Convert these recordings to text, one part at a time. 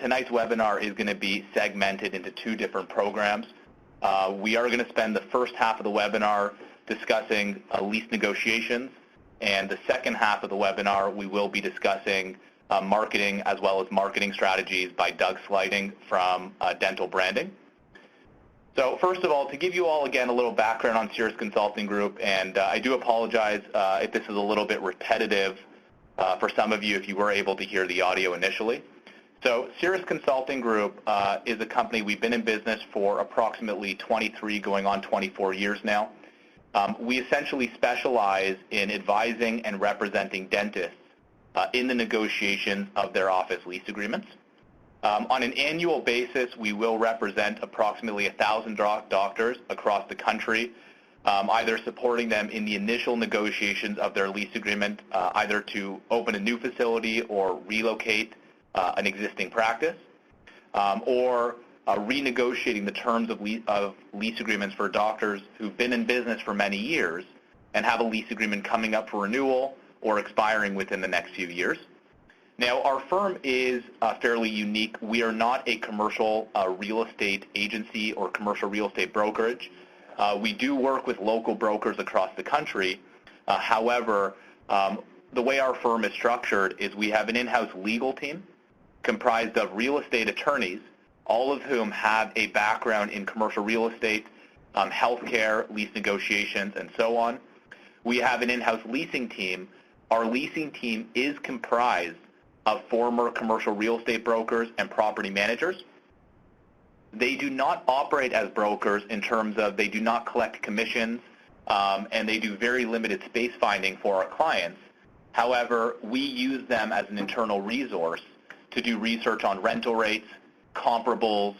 tonight's webinar is going to be segmented into two different programs. We are going to spend the first half of the webinar discussing lease negotiations, and the second half of the webinar we will be discussing marketing as well as marketing strategies by Doug Sligting from Dental Branding. So first of all, to give you all again a little background on Cirrus Consulting Group, and I do apologize if this is a little bit repetitive for some of you if you were able to hear the audio initially. So Cirrus Consulting Group is a company we've been in business for approximately 23 going on 24 years now. We essentially specialize in advising and representing dentists in the negotiation of their office lease agreements. On an annual basis, we will represent approximately 1,000 doctors across the country, either supporting them in the initial negotiations of their lease agreement, either to open a new facility or relocate an existing practice, or renegotiating the terms of lease agreements for doctors who've been in business for many years and have a lease agreement coming up for renewal or expiring within the next few years. Now, our firm is fairly unique. We are not a commercial real estate agency or commercial real estate brokerage. We do work with local brokers across the country. However, the way our firm is structured is we have an in-house legal team comprised of real estate attorneys, all of whom have a background in commercial real estate, healthcare, lease negotiations, and so on. We have an in-house leasing team. Our leasing team is comprised of former commercial real estate brokers and property managers. They do not operate as brokers in terms of they do not collect commissions, and they do very limited space finding for our clients. However, we use them as an internal resource to do research on rental rates, comparables,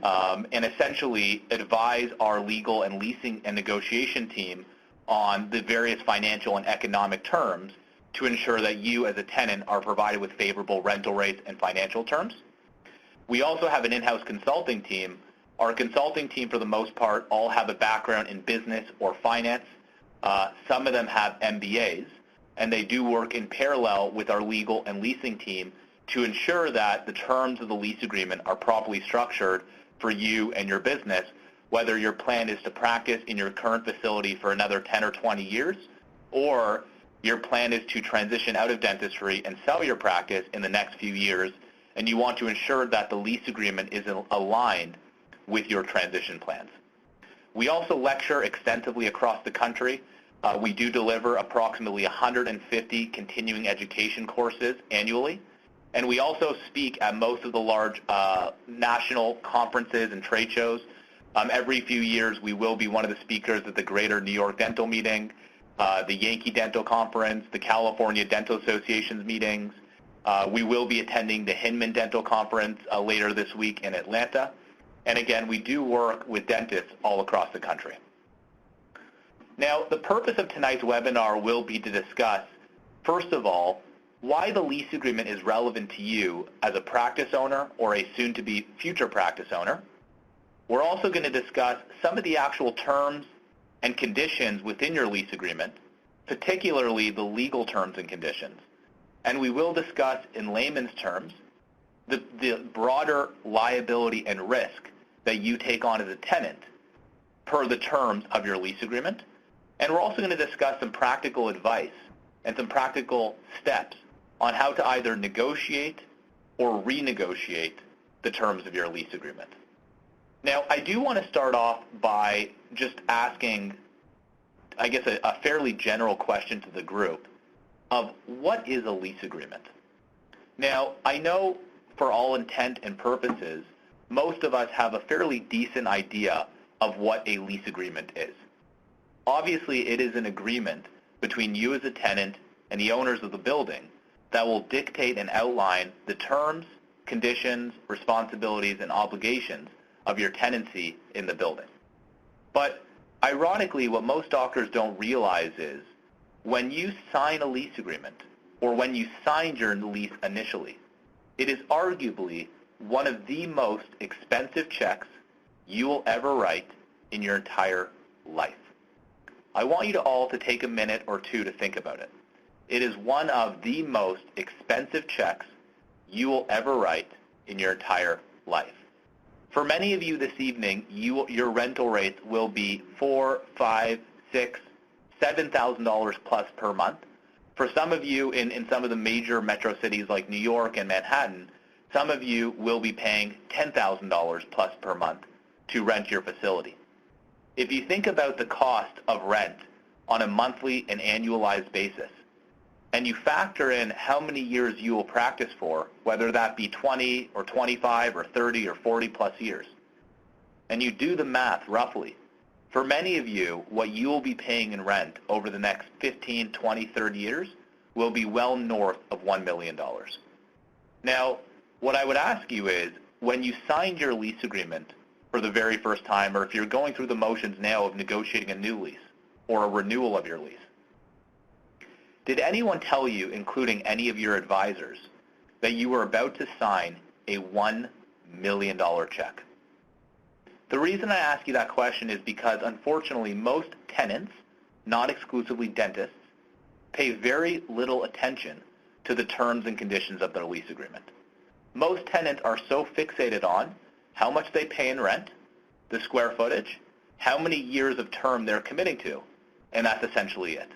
and essentially advise our legal and leasing and negotiation team on the various financial and economic terms to ensure that you as a tenant are provided with favorable rental rates and financial terms. We also have an in-house consulting team. Our consulting team, for the most part, all have a background in business or finance. Some of them have MBAs, and they do work in parallel with our legal and leasing team to ensure that the terms of the lease agreement are properly structured for you and your business, whether your plan is to practice in your current facility for another 10 or 20 years, or your plan is to transition out of dentistry and sell your practice in the next few years, and you want to ensure that the lease agreement is aligned with your transition plans. We also lecture extensively across the country. We do deliver approximately 150 continuing education courses annually, and we also speak at most of the large national conferences and trade shows. Every few years, we will be one of the speakers at the Greater New York Dental Meeting, the Yankee Dental Conference, the California Dental Association's meetings. We will be attending the Hinman Dental Conference later this week in Atlanta. And again, we do work with dentists all across the country. Now, the purpose of tonight's webinar will be to discuss, first of all, why the lease agreement is relevant to you as a practice owner or a soon-to-be future practice owner. We're also going to discuss some of the actual terms and conditions within your lease agreement, particularly the legal terms and conditions. And we will discuss in layman's terms the broader liability and risk that you take on as a tenant per the terms of your lease agreement. And we're also going to discuss some practical advice and some practical steps on how to either negotiate or renegotiate the terms of your lease agreement. Now, I do want to start off by just asking, I guess, a fairly general question to the group of what is a lease agreement? Now, I know for all intent and purposes, most of us have a fairly decent idea of what a lease agreement is. Obviously, it is an agreement between you as a tenant and the owners of the building that will dictate and outline the terms, conditions, responsibilities, and obligations of your tenancy in the building. But ironically, what most doctors don't realize is when you sign a lease agreement or when you signed your lease initially, it is arguably one of the most expensive checks you will ever write in your entire life. I want you all to take a minute or two to think about it. It is one of the most expensive checks you will ever write in your entire life. For many of you this evening, your rental rates will be $4,000, $5,000, $6,000, $7,000 plus per month. For some of you in some of the major metro cities like New York and Manhattan, some of you will be paying $10,000 plus per month to rent your facility. If you think about the cost of rent on a monthly and annualized basis, and you factor in how many years you will practice for, whether that be 20 or 25 or 30 or 40 plus years, and you do the math roughly, for many of you, what you will be paying in rent over the next 15, 20, 30 years will be well north of $1 million. Now, what I would ask you is, when you signed your lease agreement for the very first time, or if you're going through the motions now of negotiating a new lease or a renewal of your lease, did anyone tell you, including any of your advisors, that you were about to sign a $1 million check? The reason I ask you that question is because, unfortunately, most tenants, not exclusively dentists, pay very little attention to the terms and conditions of their lease agreement. Most tenants are so fixated on how much they pay in rent, the square footage, how many years of term they're committing to, and that's essentially it.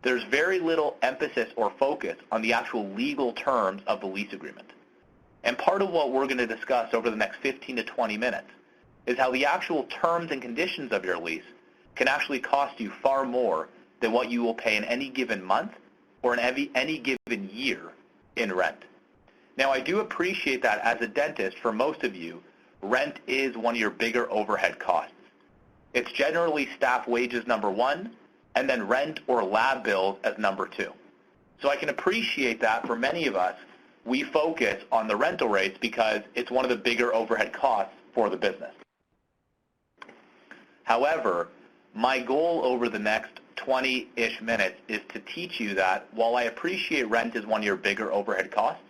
There's very little emphasis or focus on the actual legal terms of the lease agreement. And part of what we're going to discuss over the next 15 to 20 minutes is how the actual terms and conditions of your lease can actually cost you far more than what you will pay in any given month or in any given year in rent. Now, I do appreciate that as a dentist, for most of you, rent is one of your bigger overhead costs. It's generally staff wages number one, and then rent or lab bills as number two. So I can appreciate that for many of us, we focus on the rental rates because it's one of the bigger overhead costs for the business. However, my goal over the next 20-ish minutes is to teach you that while I appreciate rent is one of your bigger overhead costs,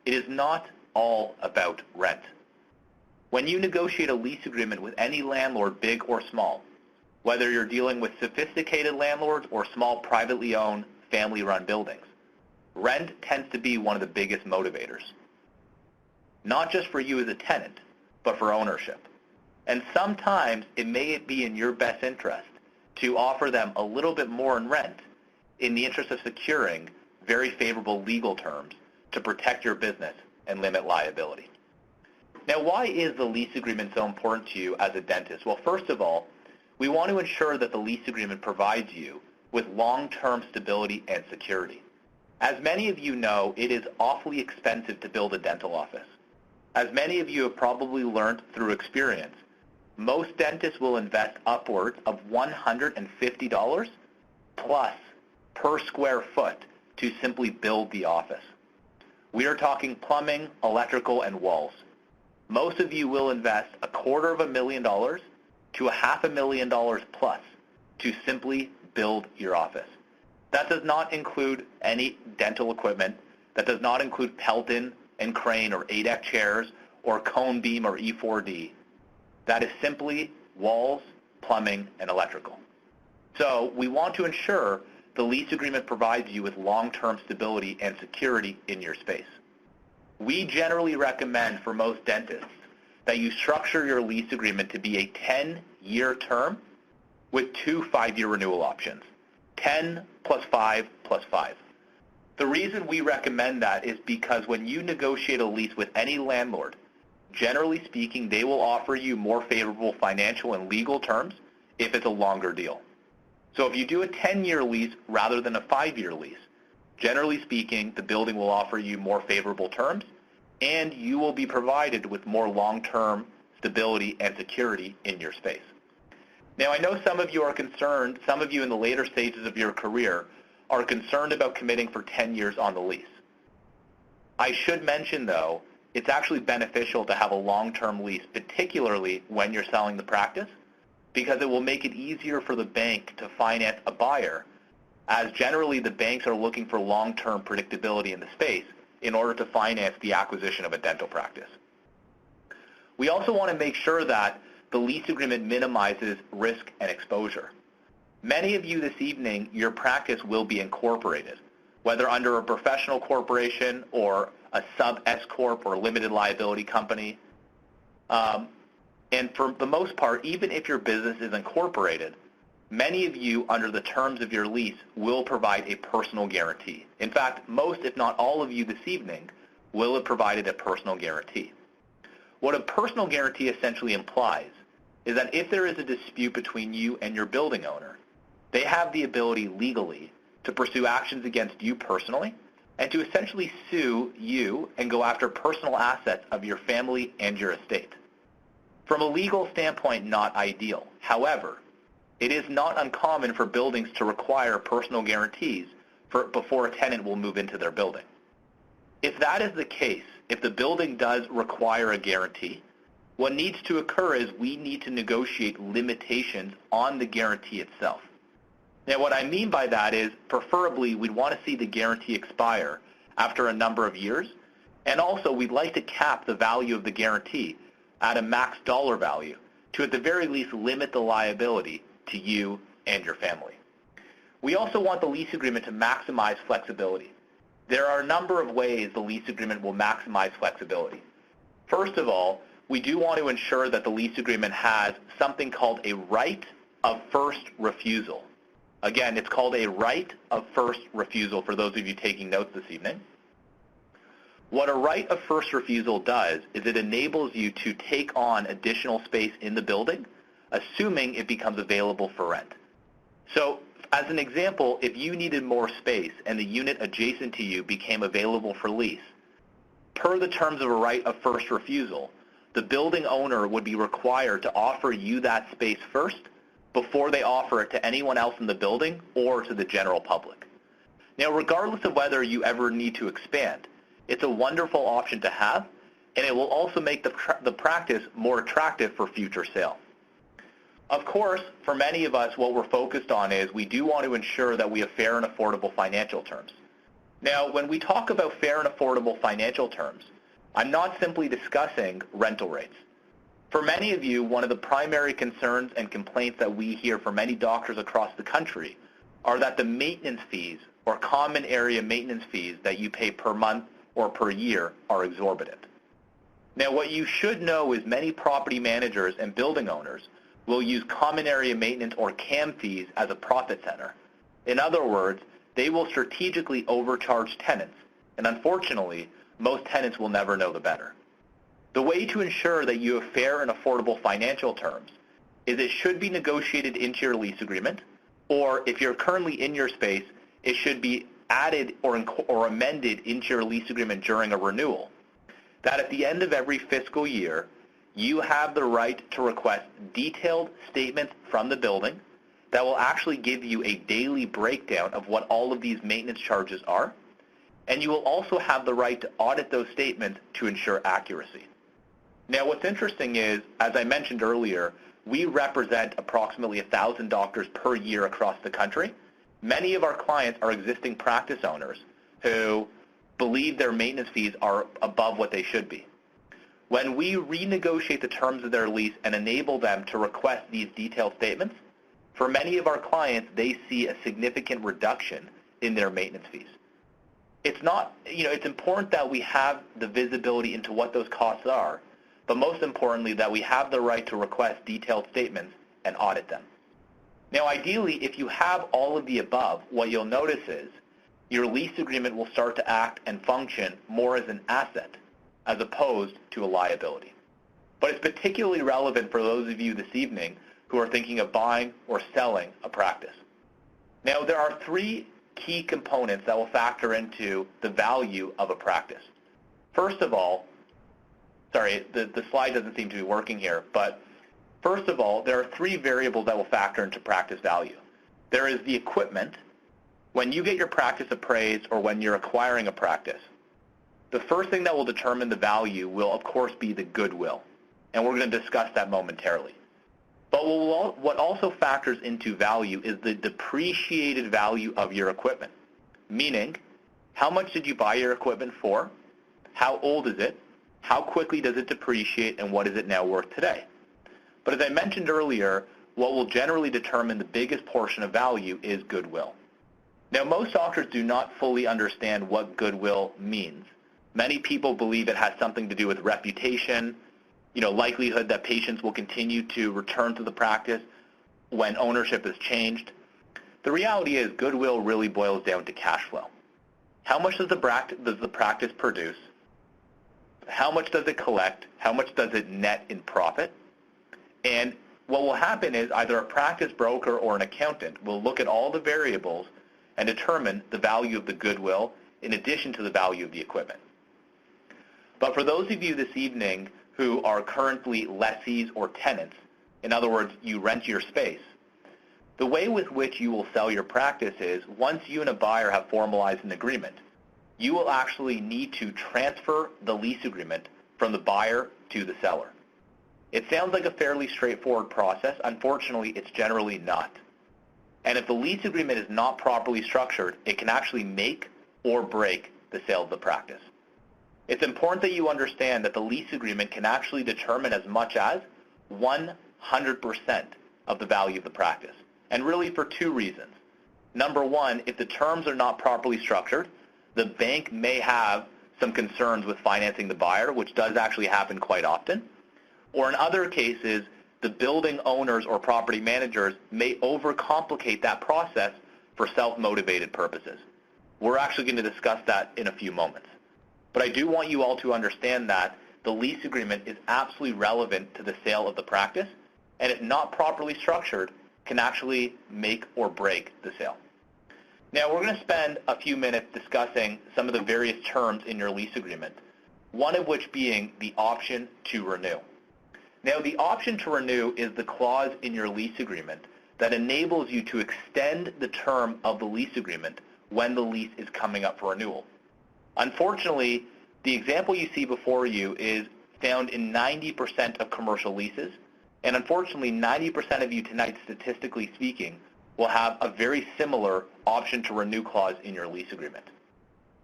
it is not all about rent. When you negotiate a lease agreement with any landlord, big or small, whether you're dealing with sophisticated landlords or small privately owned, family-run buildings, rent tends to be one of the biggest motivators. Not just for you as a tenant, but for ownership. And sometimes it may be in your best interest to offer them a little bit more in rent in the interest of securing very favorable legal terms to protect your business and limit liability. Now, why is the lease agreement so important to you as a dentist? Well, first of all, we want to ensure that the lease agreement provides you with long-term stability and security. As many of you know, it is awfully expensive to build a dental office. As many of you have probably learned through experience, most dentists will invest upwards of $150 plus per square foot to simply build the office. We are talking plumbing, electrical, and walls. Most of you will invest $250,000 to $500,000 plus to simply build your office. That does not include any dental equipment. That does not include Pelton and Crane or ADEC chairs or cone beam or E4D. That is simply walls, plumbing, and electrical. So we want to ensure the lease agreement provides you with long-term stability and security in your space. We generally recommend for most dentists that you structure your lease agreement to be a 10-year term with 2 5-year renewal options, 10 plus 5 plus 5. The reason we recommend that is because when you negotiate a lease with any landlord, generally speaking, they will offer you more favorable financial and legal terms if it's a longer deal. So if you do a 10-year lease rather than a 5-year lease, generally speaking, the building will offer you more favorable terms, and you will be provided with more long-term stability and security in your space. Now, I know some of you are concerned, some of you in the later stages of your career are concerned about committing for 10 years on the lease. I should mention, though, it's actually beneficial to have a long-term lease, particularly when you're selling the practice, because it will make it easier for the bank to finance a buyer, as generally the banks are looking for long-term predictability in the space in order to finance the acquisition of a dental practice. We also want to make sure that the lease agreement minimizes risk and exposure. Many of you this evening, your practice will be incorporated, whether under a professional corporation or a sub-S Corp or limited liability company. And for the most part, even if your business is incorporated, many of you, under the terms of your lease, will provide a personal guarantee. In fact, most, if not all of you this evening, will have provided a personal guarantee. What a personal guarantee essentially implies is that if there is a dispute between you and your building owner, they have the ability legally to pursue actions against you personally and to essentially sue you and go after personal assets of your family and your estate. From a legal standpoint, not ideal. However, it is not uncommon for buildings to require personal guarantees before a tenant will move into their building. If that is the case, if the building does require a guarantee, what needs to occur is we need to negotiate limitations on the guarantee itself. Now, what I mean by that is, preferably, we'd want to see the guarantee expire after a number of years, and also we'd like to cap the value of the guarantee at a max dollar value to, at the very least, limit the liability to you and your family. We also want the lease agreement to maximize flexibility. There are a number of ways the lease agreement will maximize flexibility. First of all, we do want to ensure that the lease agreement has something called a right of first refusal. Again, it's called a right of first refusal for those of you taking notes this evening. What a right of first refusal does is it enables you to take on additional space in the building, assuming it becomes available for rent. So, as an example, if you needed more space and the unit adjacent to you became available for lease, per the terms of a right of first refusal, the building owner would be required to offer you that space first before they offer it to anyone else in the building or to the general public. Now, regardless of whether you ever need to expand, it's a wonderful option to have, and it will also make the practice more attractive for future sale. Of course, for many of us, what we're focused on is we do want to ensure that we have fair and affordable financial terms. Now, when we talk about fair and affordable financial terms, I'm not simply discussing rental rates. For many of you, one of the primary concerns and complaints that we hear from many doctors across the country are that the maintenance fees or common area maintenance fees that you pay per month or per year are exorbitant. Now, what you should know is many property managers and building owners will use common area maintenance or CAM fees as a profit center. In other words, they will strategically overcharge tenants, and unfortunately, most tenants will never know the better. The way to ensure that you have fair and affordable financial terms is it should be negotiated into your lease agreement, or if you're currently in your space, it should be added or amended into your lease agreement during a renewal, that at the end of every fiscal year, you have the right to request detailed statements from the building that will actually give you a daily breakdown of what all of these maintenance charges are, and you will also have the right to audit those statements to ensure accuracy. Now, what's interesting is, as I mentioned earlier, we represent approximately 1,000 doctors per year across the country. Many of our clients are existing practice owners who believe their maintenance fees are above what they should be. When we renegotiate the terms of their lease and enable them to request these detailed statements, for many of our clients, they see a significant reduction in their maintenance fees. It's important that we have the visibility into what those costs are, but most importantly, that we have the right to request detailed statements and audit them. Now, ideally, if you have all of the above, what you'll notice is your lease agreement will start to act and function more as an asset as opposed to a liability. But it's particularly relevant for those of you this evening who are thinking of buying or selling a practice. Now, there are three key components that will factor into the value of a practice. First of all, sorry, the slide doesn't seem to be working here, but first of all, there are three variables that will factor into practice value. There is the equipment. When you get your practice appraised or when you're acquiring a practice, the first thing that will determine the value will, of course, be the goodwill, and we're going to discuss that momentarily. But what also factors into value is the depreciated value of your equipment, meaning how much did you buy your equipment for, how old is it, how quickly does it depreciate, and what is it now worth today. But as I mentioned earlier, what will generally determine the biggest portion of value is goodwill. Now, most doctors do not fully understand what goodwill means. Many people believe it has something to do with reputation, likelihood that patients will continue to return to the practice when ownership has changed. The reality is goodwill really boils down to cash flow. How much does the practice produce? How much does it collect? How much does it net in profit? And what will happen is either a practice broker or an accountant will look at all the variables and determine the value of the goodwill in addition to the value of the equipment. But for those of you this evening who are currently lessees or tenants, in other words, you rent your space, the way with which you will sell your practice is once you and a buyer have formalized an agreement, you will actually need to transfer the lease agreement from the buyer to the seller. It sounds like a fairly straightforward process. Unfortunately, it's generally not. And if the lease agreement is not properly structured, it can actually make or break the sale of the practice. It's important that you understand that the lease agreement can actually determine as much as 100% of the value of the practice, and really for two reasons. Number one, if the terms are not properly structured, the bank may have some concerns with financing the buyer, which does actually happen quite often. Or in other cases, the building owners or property managers may overcomplicate that process for self-motivated purposes. We're actually going to discuss that in a few moments. But I do want you all to understand that the lease agreement is absolutely relevant to the sale of the practice, and if not properly structured, can actually make or break the sale. Now, we're going to spend a few minutes discussing some of the various terms in your lease agreement, one of which being the option to renew. Now, the option to renew is the clause in your lease agreement that enables you to extend the term of the lease agreement when the lease is coming up for renewal. Unfortunately, the example you see before you is found in 90% of commercial leases, and unfortunately, 90% of you tonight, statistically speaking, will have a very similar option to renew clause in your lease agreement.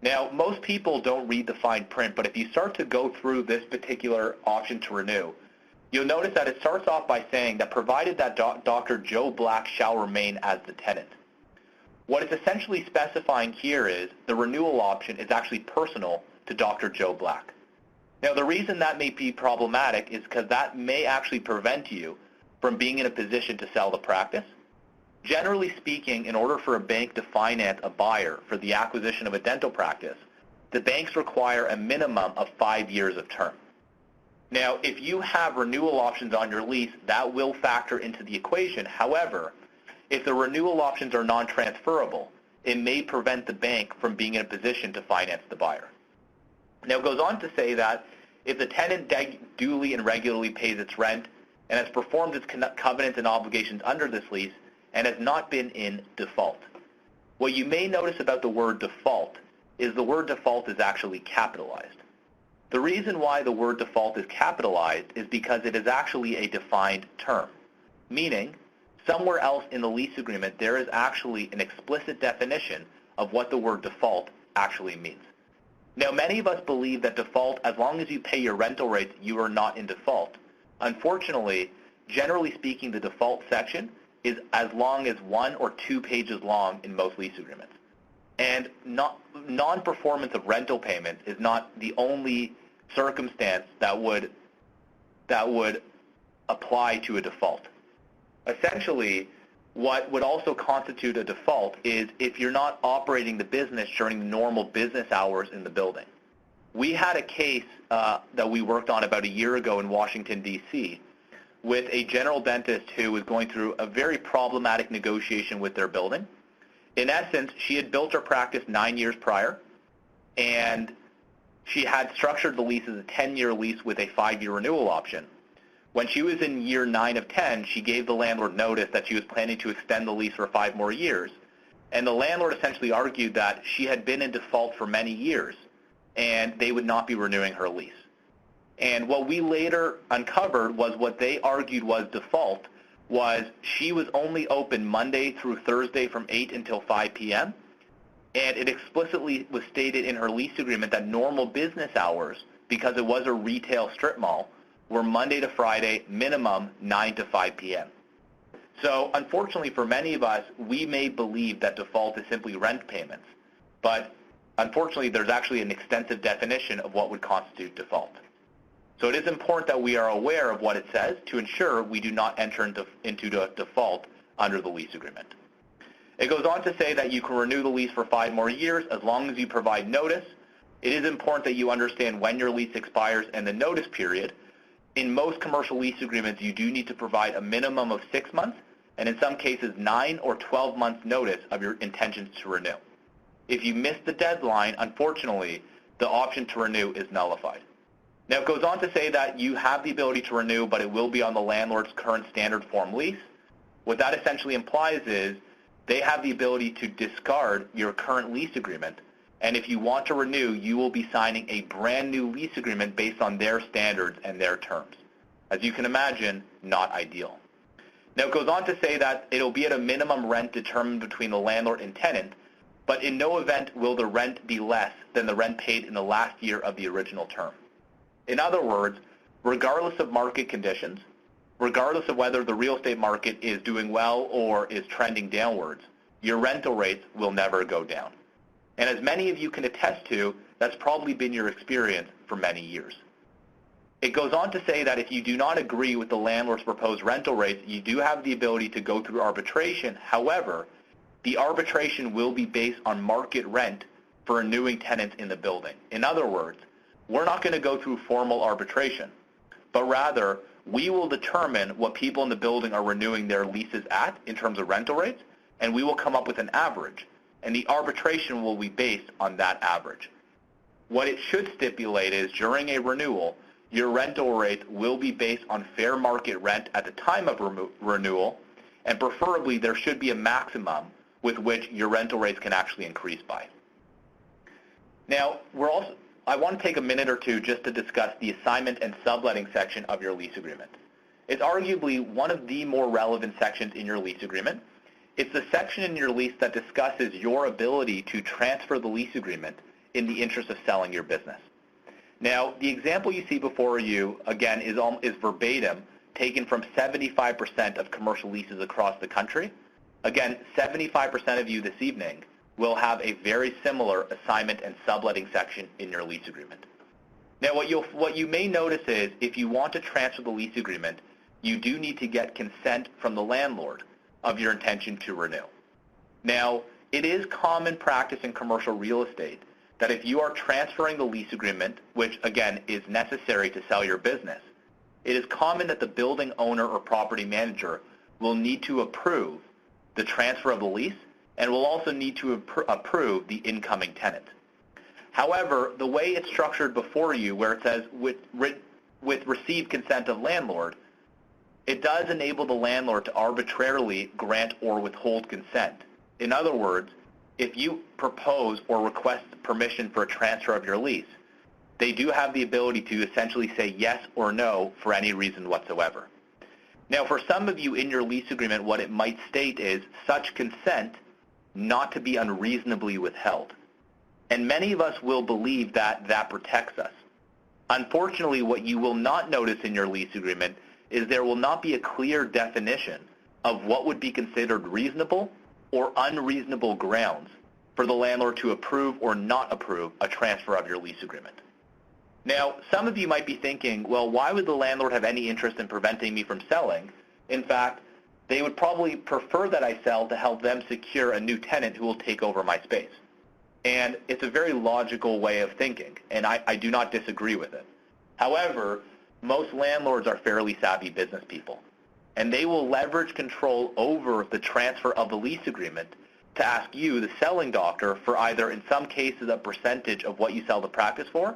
Now, most people don't read the fine print, but if you start to go through this particular option to renew, you'll notice that it starts off by saying that provided that Dr. Joe Black shall remain as the tenant. What it's essentially specifying here is the renewal option is actually personal to Dr. Joe Black. Now, the reason that may be problematic is because that may actually prevent you from being in a position to sell the practice. Generally speaking, in order for a bank to finance a buyer for the acquisition of a dental practice, the banks require a minimum of 5 years of term. Now, if you have renewal options on your lease, that will factor into the equation. However, if the renewal options are non-transferable, it may prevent the bank from being in a position to finance the buyer. Now, it goes on to say that if the tenant duly and regularly pays its rent and has performed its covenants and obligations under this lease and has not been in default. What you may notice about the word default is the word default is actually capitalized. The reason why the word default is capitalized is because it is actually a defined term, meaning somewhere else in the lease agreement there is actually an explicit definition of what the word default actually means. Now, many of us believe that default, as long as you pay your rental rates, you are not in default. Unfortunately, generally speaking, the default section is as long as 1 or 2 pages long in most lease agreements. And non-performance of rental payments is not the only circumstance that would apply to a default. Essentially, what would also constitute a default is if you're not operating the business during the normal business hours in the building. We had a case that we worked on about a year ago in Washington, D.C., with a general dentist who was going through a very problematic negotiation with their building. In essence, she had built her practice 9 years prior, and she had structured the lease as a 10-year lease with a 5-year renewal option. When she was in year 9 of 10, she gave the landlord notice that she was planning to extend the lease for 5 more years. And the landlord essentially argued that she had been in default for many years, and they would not be renewing her lease. And what we later uncovered was what they argued was default was she was only open Monday through Thursday from 8 until 5 p.m., and it explicitly was stated in her lease agreement that normal business hours, because it was a retail strip mall, were Monday to Friday, minimum 9 to 5 p.m. So unfortunately for many of us, we may believe that default is simply rent payments. But unfortunately, there's actually an extensive definition of what would constitute default. So it is important that we are aware of what it says to ensure we do not enter into default under the lease agreement. It goes on to say that you can renew the lease for 5 more years as long as you provide notice. It is important that you understand when your lease expires and the notice period. In most commercial lease agreements, you do need to provide a minimum of 6 months, and in some cases 9 or 12 months notice of your intentions to renew. If you miss the deadline, unfortunately, the option to renew is nullified. Now, it goes on to say that you have the ability to renew, but it will be on the landlord's current standard form lease. What that essentially implies is they have the ability to discard your current lease agreement, and if you want to renew, you will be signing a brand new lease agreement based on their standards and their terms. As you can imagine, not ideal. Now, it goes on to say that it'll be at a minimum rent determined between the landlord and tenant, but in no event will the rent be less than the rent paid in the last year of the original term. In other words, regardless of market conditions, regardless of whether the real estate market is doing well or is trending downwards, your rental rates will never go down. And as many of you can attest to, that's probably been your experience for many years. It goes on to say that if you do not agree with the landlord's proposed rental rates, you do have the ability to go through arbitration. However, the arbitration will be based on market rent for renewing tenants in the building. In other words, we're not going to go through formal arbitration, but rather we will determine what people in the building are renewing their leases at in terms of rental rates, and we will come up with an average, and the arbitration will be based on that average. What it should stipulate is during a renewal, your rental rates will be based on fair market rent at the time of renewal, and preferably there should be a maximum with which your rental rates can actually increase by. Now, I want to take a minute or two just to discuss the assignment and subletting section of your lease agreement. It's arguably one of the more relevant sections in your lease agreement. It's the section in your lease that discusses your ability to transfer the lease agreement in the interest of selling your business. Now, the example you see before you, again, is verbatim, taken from 75% of commercial leases across the country. Again, 75% of you this evening will have a very similar assignment and subletting section in your lease agreement. Now, what you may notice is if you want to transfer the lease agreement, you do need to get consent from the landlord of your intention to renew. Now, it is common practice in commercial real estate that if you are transferring the lease agreement, which again is necessary to sell your business, it is common that the building owner or property manager will need to approve the transfer of the lease and will also need to approve the incoming tenant. However, the way it's structured before you, where it says with received consent of landlord, it does enable the landlord to arbitrarily grant or withhold consent. In other words, if you propose or request permission for a transfer of your lease, they do have the ability to essentially say yes or no for any reason whatsoever. Now, for some of you in your lease agreement, what it might state is such consent not to be unreasonably withheld. And many of us will believe that that protects us. Unfortunately, what you will not notice in your lease agreement is there will not be a clear definition of what would be considered reasonable or unreasonable grounds for the landlord to approve or not approve a transfer of your lease agreement. Now, some of you might be thinking, well, why would the landlord have any interest in preventing me from selling? In fact, they would probably prefer that I sell to help them secure a new tenant who will take over my space. And it's a very logical way of thinking, and I do not disagree with it. However, most landlords are fairly savvy business people, and they will leverage control over the transfer of the lease agreement to ask you, the selling doctor, for either, in some cases, a percentage of what you sell the practice for,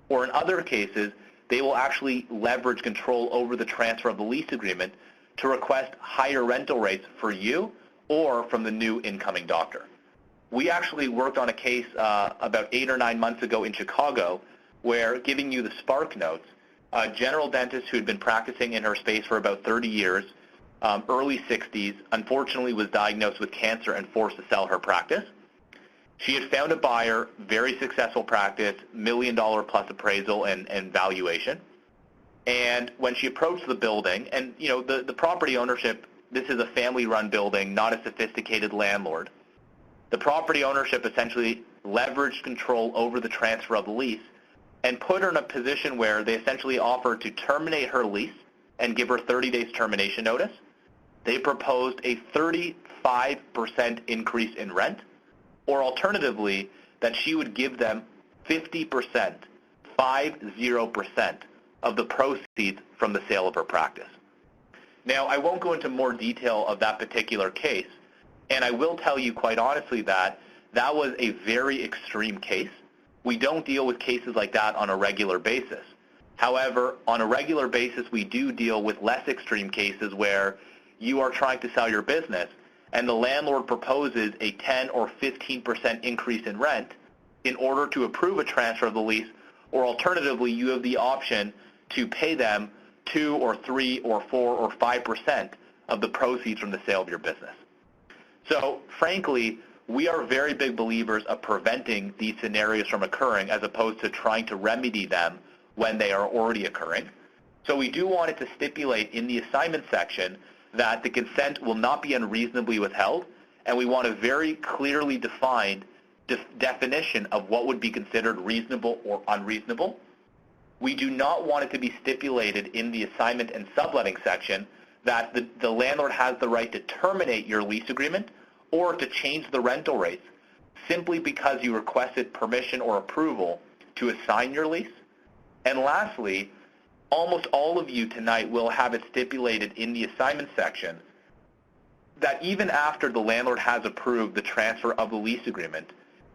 or in other cases, they will actually leverage control over the transfer of the lease agreement to request higher rental rates for you or from the new incoming doctor. We actually worked on a case about 8 or 9 months ago in Chicago where, giving you the spark notes, a general dentist who had been practicing in her space for about 30 years, early 60s, unfortunately was diagnosed with cancer and forced to sell her practice. She had found a buyer, very successful practice, $1 million plus appraisal and valuation. And when she approached the building, and you know, the property ownership, this is a family-run building, not a sophisticated landlord. The property ownership essentially leveraged control over the transfer of the lease, and put her in a position where they essentially offered to terminate her lease and give her 30 days termination notice. They proposed a 35% increase in rent, or alternatively, that she would give them 50%, 50%, of the proceeds from the sale of her practice. Now, I won't go into more detail of that particular case, and I will tell you quite honestly that that was a very extreme case. We don't deal with cases like that on a regular basis. However, on a regular basis, we do deal with less extreme cases where you are trying to sell your business and the landlord proposes a 10 or 15% increase in rent in order to approve a transfer of the lease, or alternatively, you have the option to pay them 2 or 3 or 4 or 5% of the proceeds from the sale of your business. So, frankly, we are very big believers of preventing these scenarios from occurring as opposed to trying to remedy them when they are already occurring. So we do want it to stipulate in the assignment section that the consent will not be unreasonably withheld, and we want a very clearly defined definition of what would be considered reasonable or unreasonable. We do not want it to be stipulated in the assignment and subletting section that the landlord has the right to terminate your lease agreement or to change the rental rates simply because you requested permission or approval to assign your lease. And lastly, almost all of you tonight will have it stipulated in the assignment section that even after the landlord has approved the transfer of the lease agreement,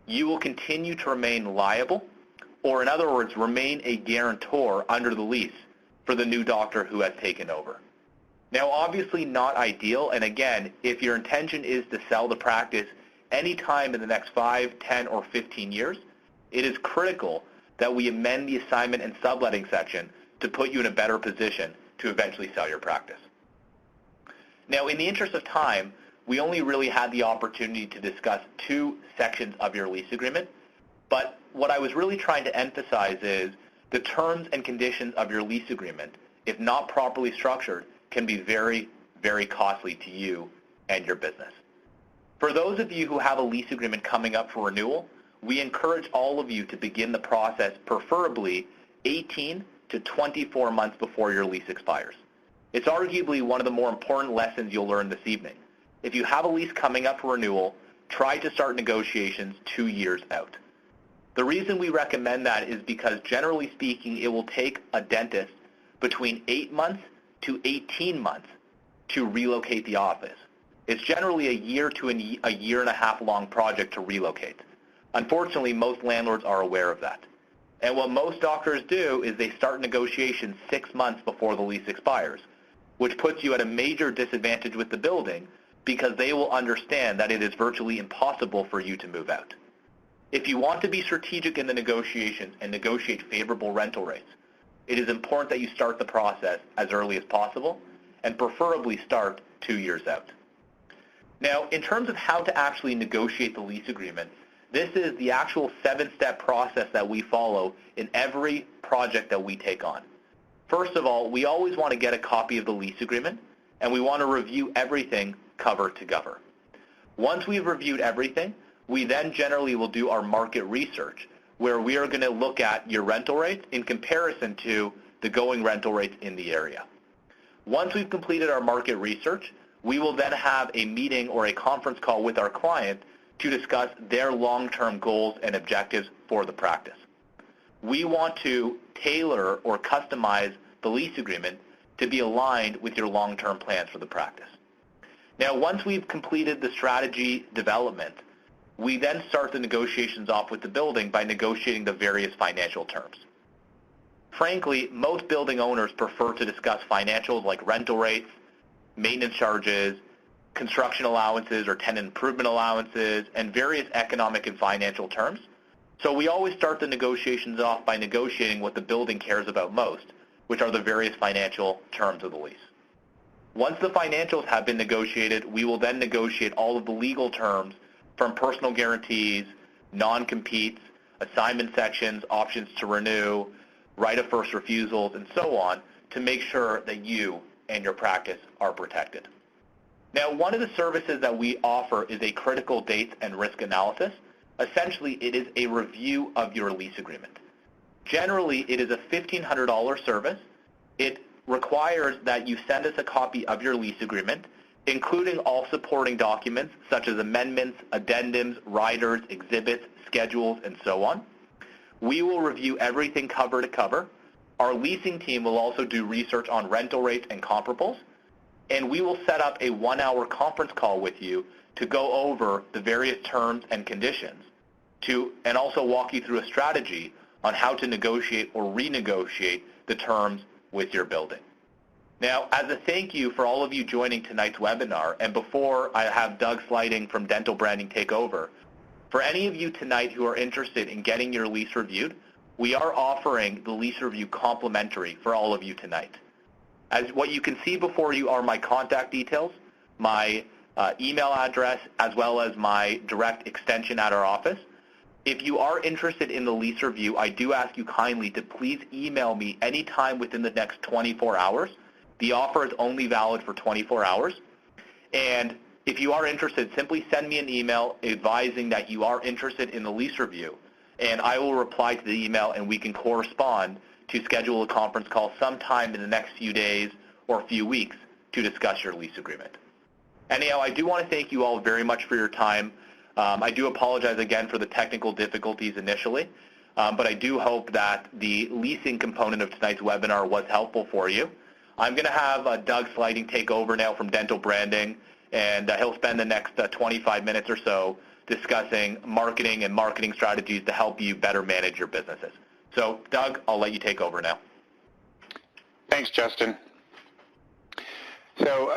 you will continue to remain liable, or in other words, remain a guarantor under the lease for the new doctor who has taken over. Now, obviously not ideal, and again, if your intention is to sell the practice anytime in the next 5, 10, or 15 years, it is critical that we amend the assignment and subletting section to put you in a better position to eventually sell your practice. Now, in the interest of time, we only really had the opportunity to discuss 2 sections of your lease agreement, but what I was really trying to emphasize is the terms and conditions of your lease agreement, if not properly structured, can be very, very costly to you and your business. For those of you who have a lease agreement coming up for renewal, we encourage all of you to begin the process preferably 18 to 24 months before your lease expires. It's arguably one of the more important lessons you'll learn this evening. If you have a lease coming up for renewal, try to start negotiations 2 years out. The reason we recommend that is because generally speaking, it will take a dentist between 8 months to 18 months to relocate the office. It's generally a year to a year and a half long project to relocate. Unfortunately, most landlords are aware of that. And what most doctors do is they start negotiations 6 months before the lease expires, which puts you at a major disadvantage with the building because they will understand that it is virtually impossible for you to move out. If you want to be strategic in the negotiations and negotiate favorable rental rates, it is important that you start the process as early as possible and preferably start 2 years out. Now, in terms of how to actually negotiate the lease agreement, this is the actual 7-step process that we follow in every project that we take on. First of all, we always want to get a copy of the lease agreement, and we want to review everything cover to cover. Once we've reviewed everything, we then generally will do our market research, where we are going to look at your rental rates in comparison to the going rental rates in the area. Once we've completed our market research, we will then have a meeting or a conference call with our client to discuss their long-term goals and objectives for the practice. We want to tailor or customize the lease agreement to be aligned with your long-term plans for the practice. Now, once we've completed the strategy development, we then start the negotiations off with the building by negotiating the various financial terms. Frankly, most building owners prefer to discuss financials like rental rates, maintenance charges, construction allowances or tenant improvement allowances, and various economic and financial terms. So we always start the negotiations off by negotiating what the building cares about most, which are the various financial terms of the lease. Once the financials have been negotiated, we will then negotiate all of the legal terms from personal guarantees, non-competes, assignment sections, options to renew, right of first refusals, and so on to make sure that you and your practice are protected. Now, one of the services that we offer is a critical dates and risk analysis, Essentially, it is a review of your lease agreement. Generally, it is a $1,500 service. It requires that you send us a copy of your lease agreement, including all supporting documents such as amendments, addendums, riders, exhibits, schedules, and so on. We will review everything cover to cover. Our leasing team will also do research on rental rates and comparables, and we will set up a 1-hour conference call with you to go over the various terms and conditions and also walk you through a strategy on how to negotiate or renegotiate the terms with your building. Now, as a thank you for all of you joining tonight's webinar, and before I have Doug Sligting from Dental Branding take over, for any of you tonight who are interested in getting your lease reviewed, we are offering the lease review complimentary for all of you tonight. As what you can see before you are my contact details, my email address, as well as my direct extension at our office. If you are interested in the lease review, I do ask you kindly to please email me anytime within the next 24 hours. The offer is only valid for 24 hours. And if you are interested, simply send me an email advising that you are interested in the lease review, and I will reply to the email and we can correspond to schedule a conference call sometime in the next few days or few weeks to discuss your lease agreement. Anyhow, I do want to thank you all very much for your time. I do apologize again for the technical difficulties initially, but I do hope that the leasing component of tonight's webinar was helpful for you. I'm going to have Doug Sligting take over now from Dental Branding, and he'll spend the next 25 minutes or so discussing marketing and marketing strategies to help you better manage your businesses. So, Doug, I'll let you take over now. Thanks, Justin. So,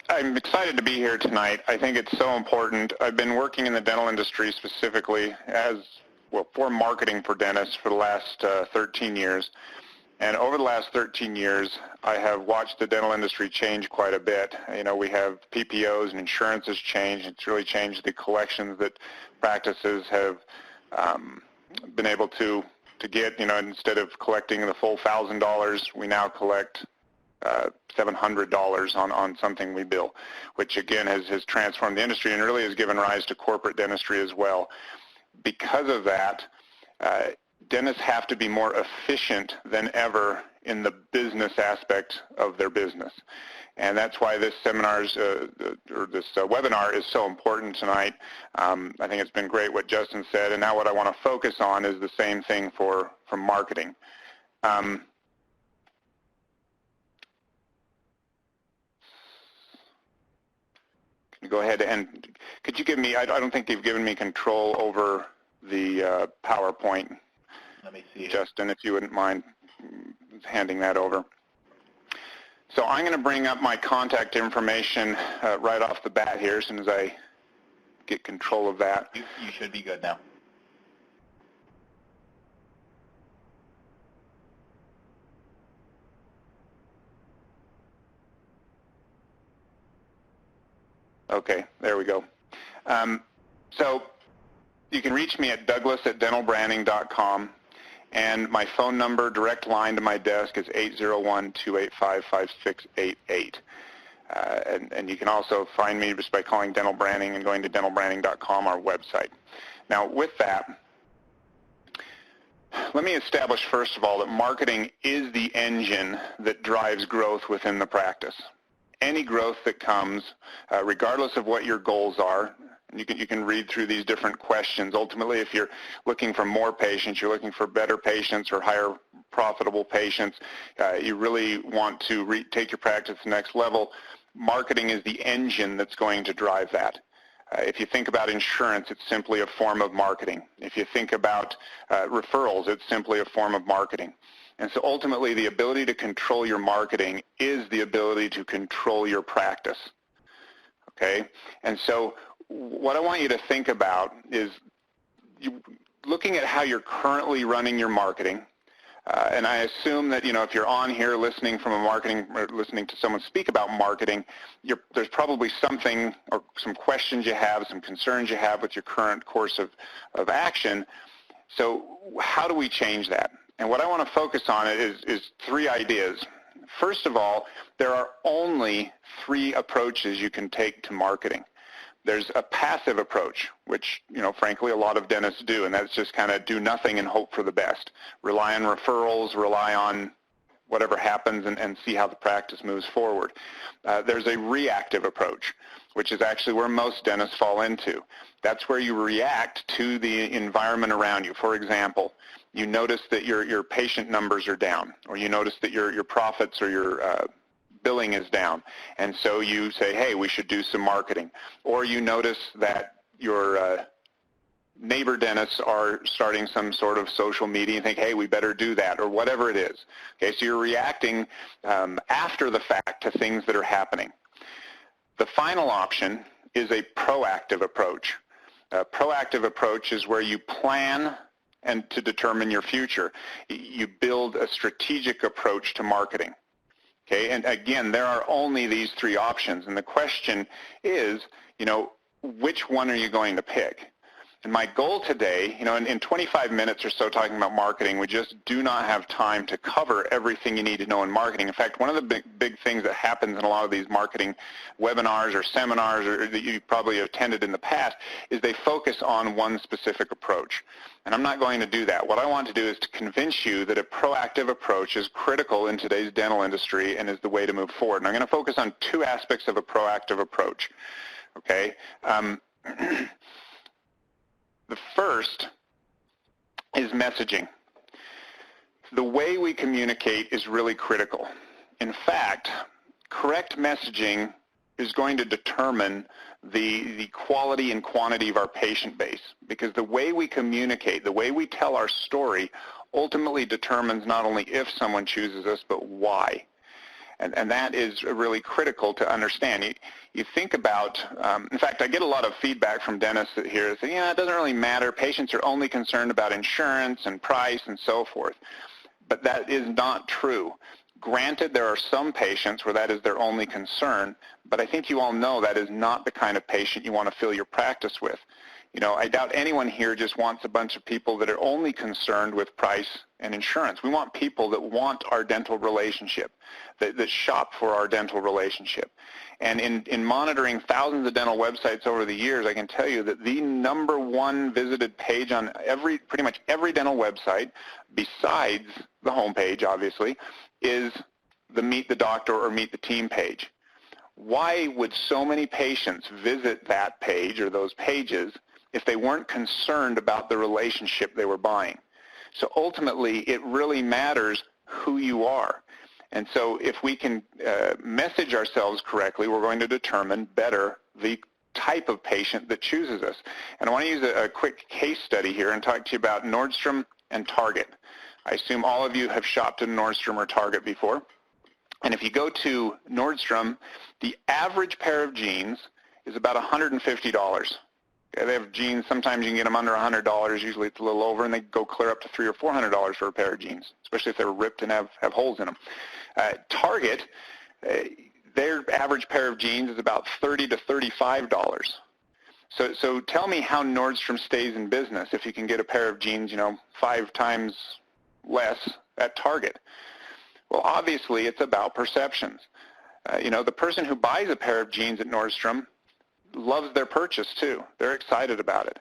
I'm excited to be here tonight. I think it's so important. I've been working in the dental industry specifically for marketing for dentists for the last 13 years. And over the last 13 years, I have watched the dental industry change quite a bit. You know, we have PPOs and insurance has changed. It's really changed the collections that practices have been able to get. You know, instead of collecting the full $1,000, we now collect $700 on something we bill, which again has transformed the industry and really has given rise to corporate dentistry as well. Because of that, dentists have to be more efficient than ever in the business aspect of their business. And that's why this webinar is so important tonight. I think it's been great what Justin said, and now what I want to focus on is the same thing for marketing. Go ahead and could you give me, I don't think they've given me control over the PowerPoint. Let me see. Justin, if you wouldn't mind handing that over. So I'm going to bring up my contact information right off the bat here as soon as I get control of that. You should be good now. Okay, there we go. So you can reach me at douglas@dentalbranding.com, and my phone number, direct line to my desk, is 801-285-5688. And you can also find me just by calling Dental Branding and going to dentalbranding.com, our website. Now, with that, let me establish, first of all, that marketing is the engine that drives growth within the practice. Any growth that comes, regardless of what your goals are, you can read through these different questions. Ultimately, if you're looking for more patients, you're looking for better patients or higher profitable patients, you really want to take your practice to the next level, marketing is the engine that's going to drive that. If you think about insurance, it's simply a form of marketing. If you think about referrals, it's simply a form of marketing. And so ultimately, the ability to control your marketing is the ability to control your practice, okay? And so what I want you to think about is looking at how you're currently running your marketing, and I assume that, you know, if you're on here listening from a marketing or listening to someone speak about marketing, there's probably something or some questions you have, some concerns you have with your current course of action. So how do we change that? And what I want to focus on is three ideas. First of all, there are only three approaches you can take to marketing. There's a passive approach, which, frankly, a lot of dentists do, and that's just kind of do nothing and hope for the best. Rely on referrals, rely on whatever happens, and see how the practice moves forward. There's a reactive approach, which is actually where most dentists fall into. That's where you react to the environment around you. For example, you notice that your patient numbers are down, or you notice that your profits or your billing is down, and so you say, hey, we should do some marketing. Or you notice that your neighbor dentists are starting some sort of social media and think, hey, we better do that, or whatever it is. Okay, so you're reacting after the fact to things that are happening. The final option is a proactive approach. A proactive approach is where you plan and to determine your future. You build a strategic approach to marketing. Okay, and again, there are only these three options, and the question is, which one are you going to pick? And my goal today, in 25 minutes or so talking about marketing, we just do not have time to cover everything you need to know in marketing. In fact, one of the big things that happens in a lot of these marketing webinars or seminars or that you probably attended in the past is they focus on one specific approach. And I'm not going to do that. What I want to do is to convince you that a proactive approach is critical in today's dental industry and is the way to move forward. And I'm going to focus on two aspects of a proactive approach. Okay? The first is messaging. The way we communicate is really critical. In fact, correct messaging is going to determine the quality and quantity of our patient base, because the way we communicate, the way we tell our story, ultimately determines not only if someone chooses us, but why. And that is really critical to understand. You think about, in fact, I get a lot of feedback from dentists here that say, yeah, it doesn't really matter. Patients are only concerned about insurance and price and so forth. But that is not true. Granted, there are some patients where that is their only concern, but I think you all know that is not the kind of patient you want to fill your practice with. I doubt anyone here just wants a bunch of people that are only concerned with price and insurance. We want people that want our dental relationship, that shop for our dental relationship. And in monitoring thousands of dental websites over the years, I can tell you that the #1 visited page on pretty much every dental website, besides the homepage, obviously, is the Meet the Doctor or Meet the Team page. Why would so many patients visit that page or those pages if they weren't concerned about the relationship they were buying? So ultimately, it really matters who you are. And so if we can message ourselves correctly, we're going to determine better the type of patient that chooses us. And I want to use a quick case study here and talk to you about Nordstrom and Target. I assume all of you have shopped at Nordstrom or Target before. And if you go to Nordstrom, the average pair of jeans is about $150. They have jeans, sometimes you can get them under $100, usually it's a little over, and they go clear up to $300 or $400 for a pair of jeans, especially if they're ripped and have holes in them. Target, their average pair of jeans is about $30 to $35. So tell me how Nordstrom stays in business if you can get a pair of jeans, 5 times less at Target. Well, obviously, it's about perceptions. The person who buys a pair of jeans at Nordstrom loves their purchase too. They're excited about it.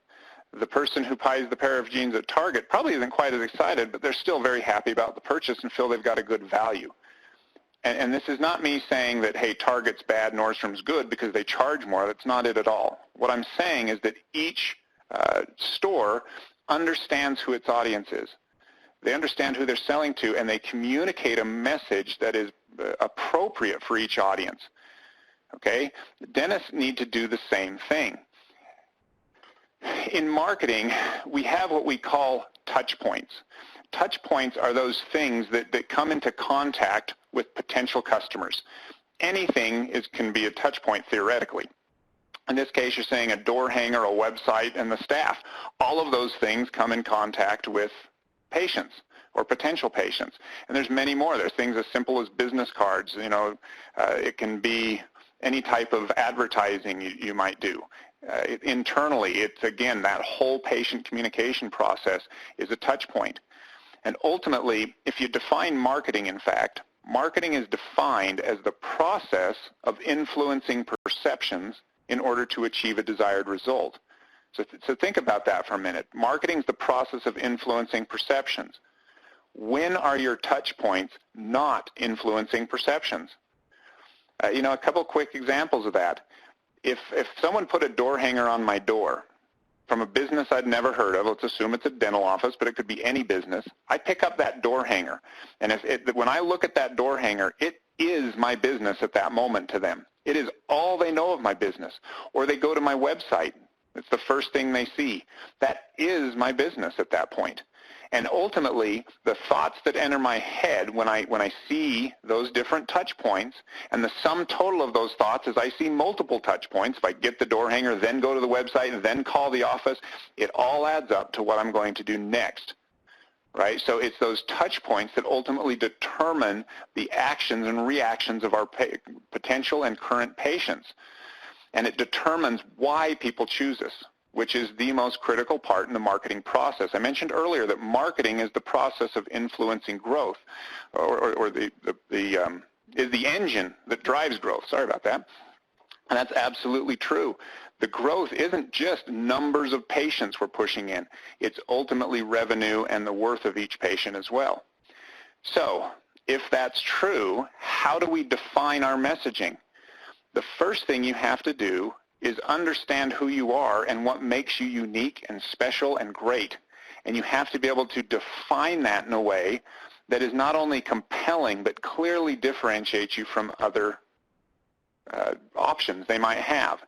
The person who buys the pair of jeans at Target probably isn't quite as excited, but they're still very happy about the purchase and feel they've got a good value. And this is not me saying that, hey, Target's bad, Nordstrom's good because they charge more. That's not it at all. What I'm saying is that each store understands who its audience is. They understand who they're selling to, and they communicate a message that is appropriate for each audience. Okay? Dentists need to do the same thing. In marketing, we have what we call touch points. Touch points are those things that come into contact with potential customers. Anything can be a touch point theoretically. In this case, you're saying a door hanger, a website, and the staff. All of those things come in contact with patients or potential patients. And there's many more. There's things as simple as business cards. It can be any type of advertising you might do. Internally, it's, again, that whole patient communication process is a touch point. And ultimately, if you define marketing, in fact, marketing is defined as the process of influencing perceptions in order to achieve a desired result. So think about that for a minute. Marketing is the process of influencing perceptions. When are your touch points not influencing perceptions? A couple quick examples of that. If someone put a door hanger on my door from a business I'd never heard of, let's assume it's a dental office, but it could be any business, I pick up that door hanger. And when I look at that door hanger, it is my business at that moment to them. It is all they know of my business. Or they go to my website. It's the first thing they see. That is my business at that point. And ultimately, the thoughts that enter my head when I see those different touch points, and the sum total of those thoughts is I see multiple touch points. If I get the door hanger, then go to the website, then call the office, it all adds up to what I'm going to do next. Right? So it's those touch points that ultimately determine the actions and reactions of our potential and current patients. And it determines why people choose us, which is the most critical part in the marketing process. I mentioned earlier that marketing is the process of influencing growth, or is the engine that drives growth. Sorry about that. And that's absolutely true. The growth isn't just numbers of patients we're pushing in. It's ultimately revenue and the worth of each patient as well. So if that's true, how do we define our messaging? The first thing you have to do is understand who you are and what makes you unique and special and great. And you have to be able to define that in a way that is not only compelling, but clearly differentiates you from other options they might have.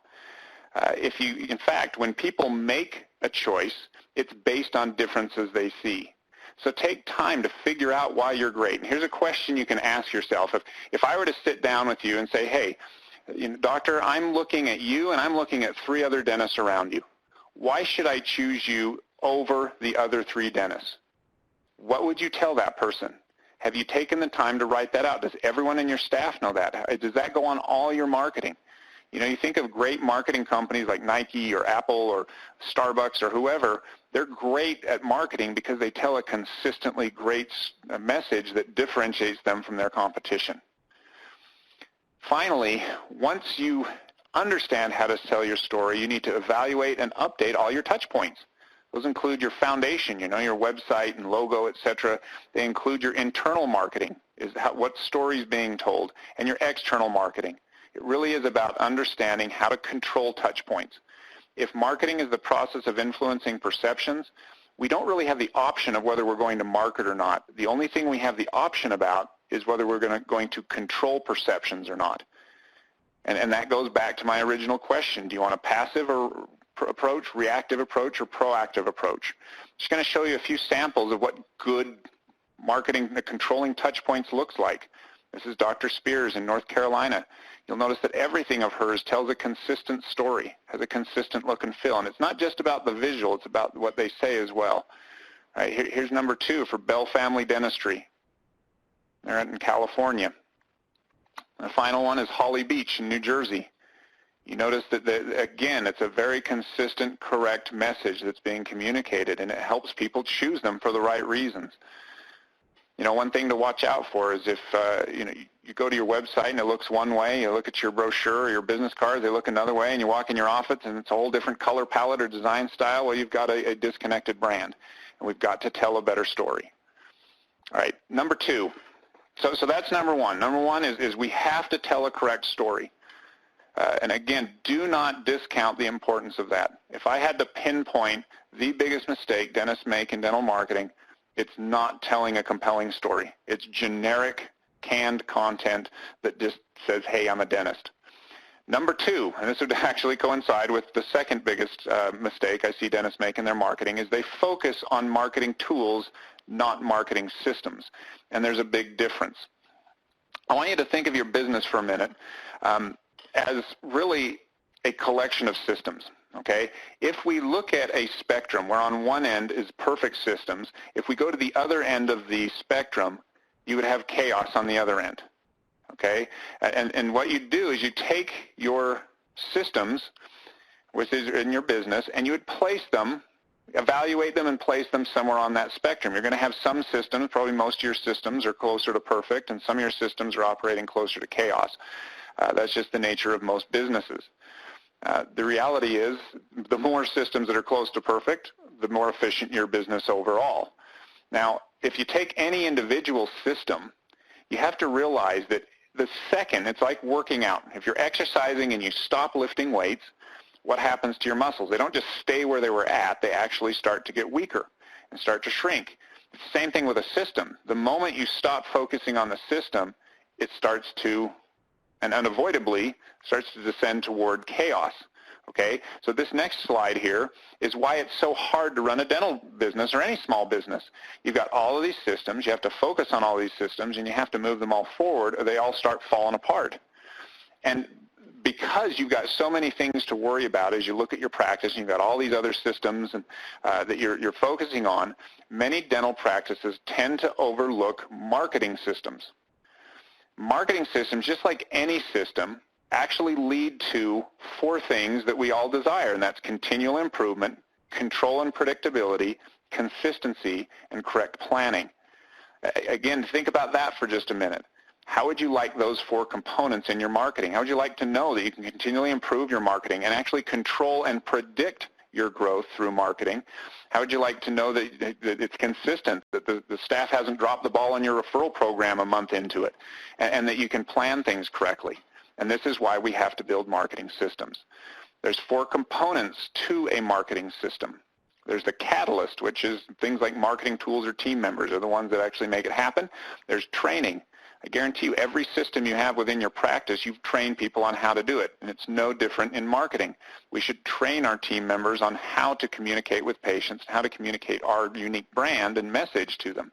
In fact, when people make a choice, it's based on differences they see. So take time to figure out why you're great. And here's a question you can ask yourself. If I were to sit down with you and say, hey, doctor, I'm looking at you and I'm looking at 3 other dentists around you. Why should I choose you over the other 3 dentists? What would you tell that person? Have you taken the time to write that out? Does everyone in your staff know that? Does that go on all your marketing? You think of great marketing companies like Nike or Apple or Starbucks or whoever. They're great at marketing because they tell a consistently great message that differentiates them from their competition. Finally, once you understand how to tell your story, you need to evaluate and update all your touch points. Those include your foundation, your website and logo, etc. They include your internal marketing, what story is being told, and your external marketing. It really is about understanding how to control touch points. If marketing is the process of influencing perceptions, we don't really have the option of whether we're going to market or not. The only thing we have the option about is whether we're going to control perceptions or not. And that goes back to my original question. Do you want a passive approach, reactive approach, or proactive approach? I'm just going to show you a few samples of what good marketing, controlling touch points looks like. This is Dr. Spears in North Carolina. You'll notice that everything of hers tells a consistent story, has a consistent look and feel. And it's not just about the visual, it's about what they say as well. All right, here's number 2 for Bell Family Dentistry. They're in California. The final one is Holly Beach in New Jersey. You notice that, again, it's a very consistent, correct message that's being communicated, and it helps people choose them for the right reasons. One thing to watch out for is if, you go to your website and it looks one way, you look at your brochure or your business cards, they look another way, and you walk in your office and it's a whole different color palette or design style, well, you've got a disconnected brand, and we've got to tell a better story. All right, number 2. So that's number 1. Number 1 is we have to tell a correct story. And again, do not discount the importance of that. If I had to pinpoint the biggest mistake dentists make in dental marketing, it's not telling a compelling story. It's generic, canned content that just says, hey, I'm a dentist. Number 2, and this would actually coincide with the second biggest mistake I see dentists make in their marketing, is they focus on marketing tools, not marketing systems. And there's a big difference. I want you to think of your business for a minute as really a collection of systems. Okay? If we look at a spectrum where on one end is perfect systems, if we go to the other end of the spectrum, you would have chaos on the other end. Okay? And what you do is you take your systems, which is in your business, and you would place them, evaluate them and place them somewhere on that spectrum. You're going to have some systems, probably most of your systems are closer to perfect, and some of your systems are operating closer to chaos. That's just the nature of most businesses. The reality is, the more systems that are close to perfect, the more efficient your business overall. Now, if you take any individual system, you have to realize that the second, it's like working out. If you're exercising and you stop lifting weights, what happens to your muscles? They don't just stay where they were at, they actually start to get weaker and start to shrink. It's the same thing with a system. The moment you stop focusing on the system, it starts to, and unavoidably, starts to descend toward chaos. Okay, so this next slide here is why it's so hard to run a dental business or any small business. You've got all of these systems, you have to focus on all these systems, and you have to move them all forward or they all start falling apart. And because you've got so many things to worry about as you look at your practice, and you've got all these other systems and, that you're focusing on, many dental practices tend to overlook marketing systems. Marketing systems, just like any system, actually lead to 4 things that we all desire, and that's continual improvement, control and predictability, consistency, and correct planning. Again, think about that for just a minute. How would you like those 4 components in your marketing? How would you like to know that you can continually improve your marketing and actually control and predict your growth through marketing? How would you like to know that it's consistent, that the staff hasn't dropped the ball on your referral program a month into it, and that you can plan things correctly? And this is why we have to build marketing systems. There's 4 components to a marketing system. There's the catalyst, which is things like marketing tools or team members are the ones that actually make it happen. There's training. I guarantee you every system you have within your practice, you've trained people on how to do it, and it's no different in marketing. We should train our team members on how to communicate with patients, how to communicate our unique brand and message to them.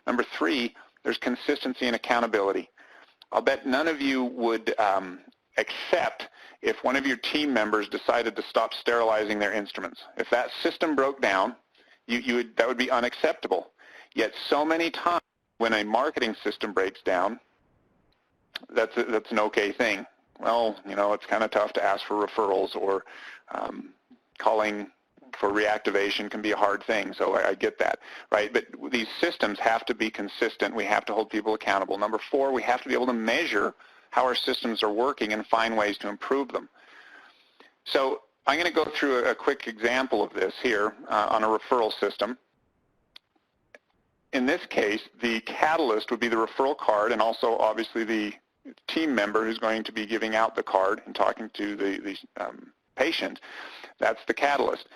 Number 3, there's consistency and accountability. I'll bet none of you would accept if one of your team members decided to stop sterilizing their instruments. If that system broke down, that would be unacceptable. Yet so many times when a marketing system breaks down, that's an okay thing. Well, you know, it's kind of tough to ask for referrals, or calling for reactivation can be a hard thing, so I get that, right? But these systems have to be consistent. We have to hold people accountable. Number 4, we have to be able to measure how our systems are working and find ways to improve them. So I'm going to go through a quick example of this here on a referral system. In this case, the catalyst would be the referral card, and also obviously the team member who's going to be giving out the card and talking to the patient. That's the catalyst.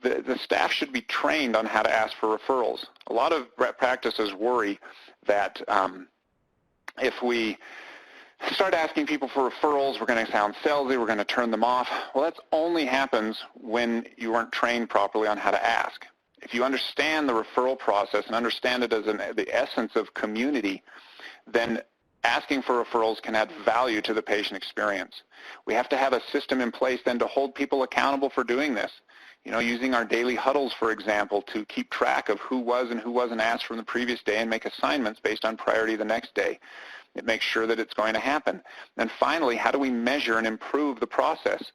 The staff should be trained on how to ask for referrals. A lot of practices worry that if we start asking people for referrals, we're going to sound salesy, we're going to turn them off. Well, that only happens when you weren't trained properly on how to ask. If you understand the referral process and understand it as the essence of community, then asking for referrals can add value to the patient experience. We have to have a system in place then to hold people accountable for doing this. You know, using our daily huddles, for example, to keep track of who was and who wasn't asked from the previous day and make assignments based on priority the next day. It makes sure that it's going to happen. And finally, how do we measure and improve the process?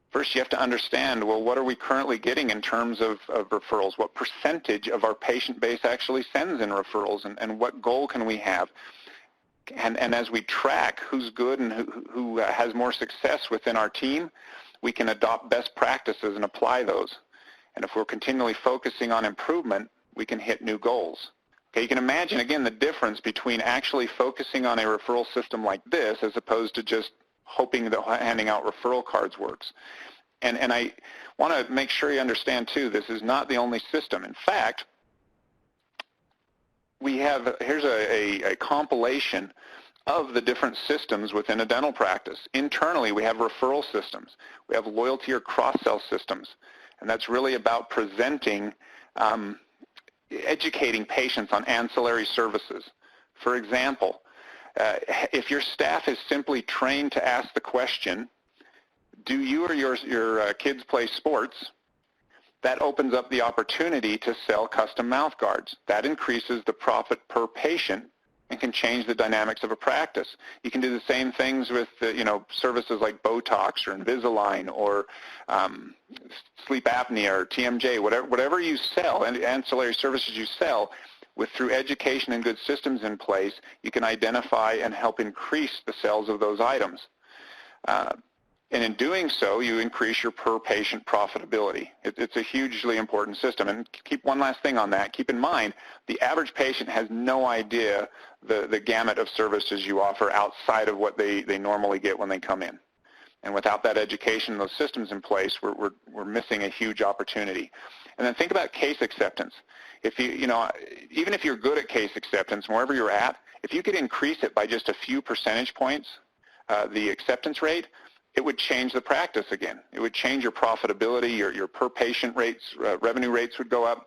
First, you have to understand, well, what are we currently getting in terms of referrals? What percentage of our patient base actually sends in referrals, and what goal can we have? And as we track who's good and who has more success within our team, we can adopt best practices and apply those. And if we're continually focusing on improvement, we can hit new goals. Okay, you can imagine, again, the difference between actually focusing on a referral system like this as opposed to just hoping that handing out referral cards works. And I want to make sure you understand, too, this is not the only system. In fact, here's a compilation of the different systems within a dental practice. Internally, we have referral systems. We have loyalty or cross-sell systems, and that's really about presenting, educating patients on ancillary services. For example, if your staff is simply trained to ask the question, do you or your kids play sports? That opens up the opportunity to sell custom mouth guards. That increases the profit per patient and can change the dynamics of a practice. You can do the same things with services like Botox or Invisalign or sleep apnea or TMJ, whatever you sell, and ancillary services you sell, through education and good systems in place, you can identify and help increase the sales of those items. And in doing so, you increase your per-patient profitability. It's a hugely important system. And keep one last thing on that. Keep in mind, the average patient has no idea the gamut of services you offer outside of what they normally get when they come in. And without that education and those systems in place, we're missing a huge opportunity. And then think about case acceptance. If even if you're good at case acceptance, wherever you're at, if you could increase it by just a few percentage points, the acceptance rate, it would change the practice again. It would change your profitability, your per-patient rates, revenue rates would go up,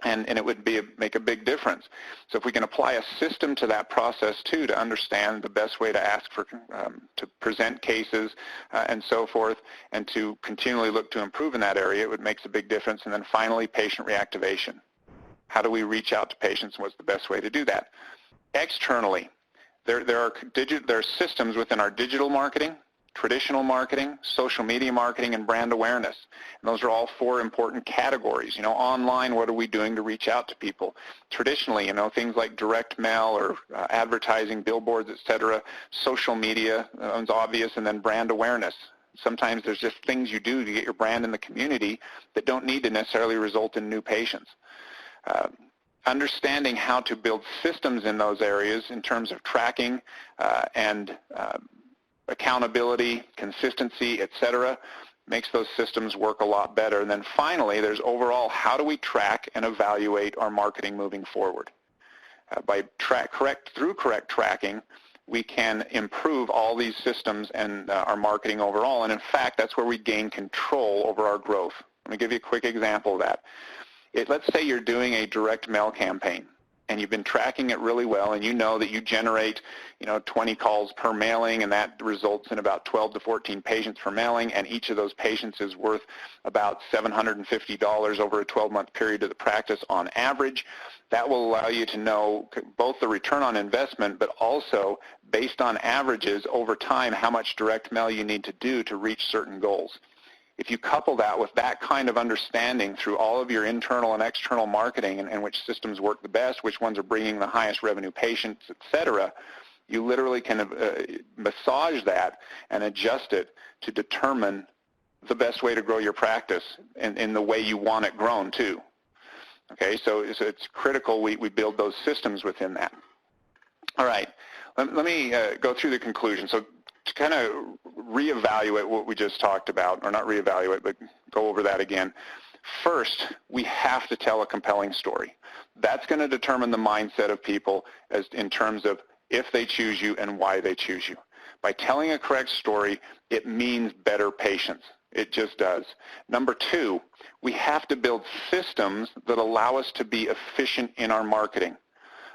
and it would make a big difference. So if we can apply a system to that process too, to understand the best way to ask for, to present cases and so forth, and to continually look to improve in that area, it would make a big difference. And then finally, patient reactivation. How do we reach out to patients, and what's the best way to do that? Externally, there are systems within our digital marketing, traditional marketing, social media marketing, and brand awareness. And those are all four important categories. Online, what are we doing to reach out to people? Traditionally, things like direct mail or advertising, billboards, etc. Social media, one's obvious, and then brand awareness. Sometimes there's just things you do to get your brand in the community that don't need to necessarily result in new patients. Understanding how to build systems in those areas in terms of tracking and accountability, consistency, etc., makes those systems work a lot better. And then finally, there's overall, how do we track and evaluate our marketing moving forward? Through correct tracking, we can improve all these systems and our marketing overall. And in fact, that's where we gain control over our growth. Let me give you a quick example of that. Let's say you're doing a direct mail campaign, and you've been tracking it really well, and you know that you generate 20 calls per mailing, and that results in about 12 to 14 patients per mailing, and each of those patients is worth about $750 over a 12-month period to the practice on average. That will allow you to know both the return on investment, but also based on averages over time, how much direct mail you need to do to reach certain goals. If you couple that with that kind of understanding through all of your internal and external marketing and which systems work the best, which ones are bringing the highest revenue patients, etc., you literally can massage that and adjust it to determine the best way to grow your practice in the way you want it grown too. Okay, so it's critical we build those systems within that. All right, let me go through the conclusion. So to kind of reevaluate what we just talked about, or not reevaluate, but go over that again. First, we have to tell a compelling story. That's going to determine the mindset of people as in terms of if they choose you and why they choose you. By telling a correct story, it means better patients. It just does. Number two, we have to build systems that allow us to be efficient in our marketing.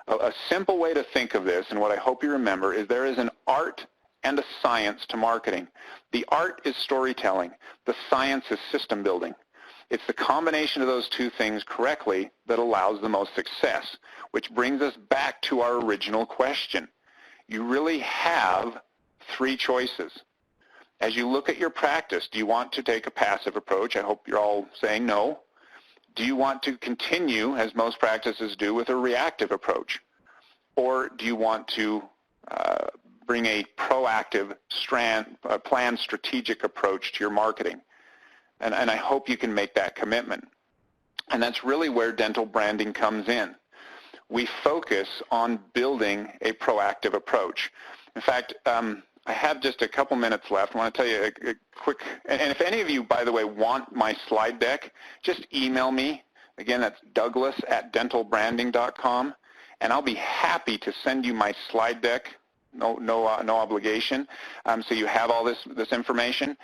A simple way to think of this, and what I hope you remember, is there is an art and a science to marketing. The art is storytelling. The science is system building. It's the combination of those two things correctly that allows the most success, which brings us back to our original question. You really have three choices. As you look at your practice, do you want to take a passive approach? I hope you're all saying no. Do you want to continue, as most practices do, with a reactive approach? Or do you want to bring a proactive, planned strategic approach to your marketing? And I hope you can make that commitment. And that's really where dental branding comes in. We focus on building a proactive approach. In fact, I have just a couple minutes left. I want to tell you a quick, and if any of you, by the way, want my slide deck, just email me. Again, that's douglas@dentalbranding.com, and I'll be happy to send you my slide deck. No obligation. So you have all this information.